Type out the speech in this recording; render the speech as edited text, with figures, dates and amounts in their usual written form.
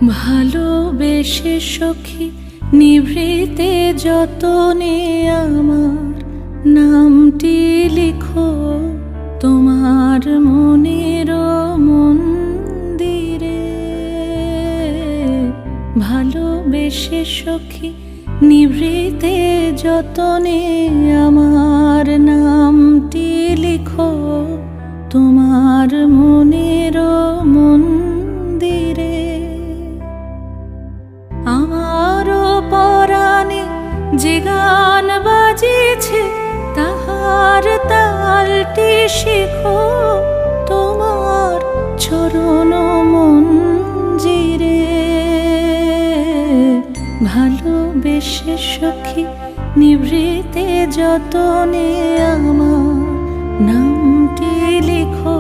ভালোবেসে সখী নিভৃতে যতনে আমার নামটি লিখো তোমার মনের মন্দিরে। ভালোবেসে সখী নিভৃতে যতনে আমার নামটি লিখো তোমার মনের মন্দিরে। আমারও পরাণে যে গান বাজিছে তাহার তালটি শিখো তোমার চরণ মঞ্জিরে। ভালোবেসে সখী নিভৃতে যতনে আমার নামটি লিখো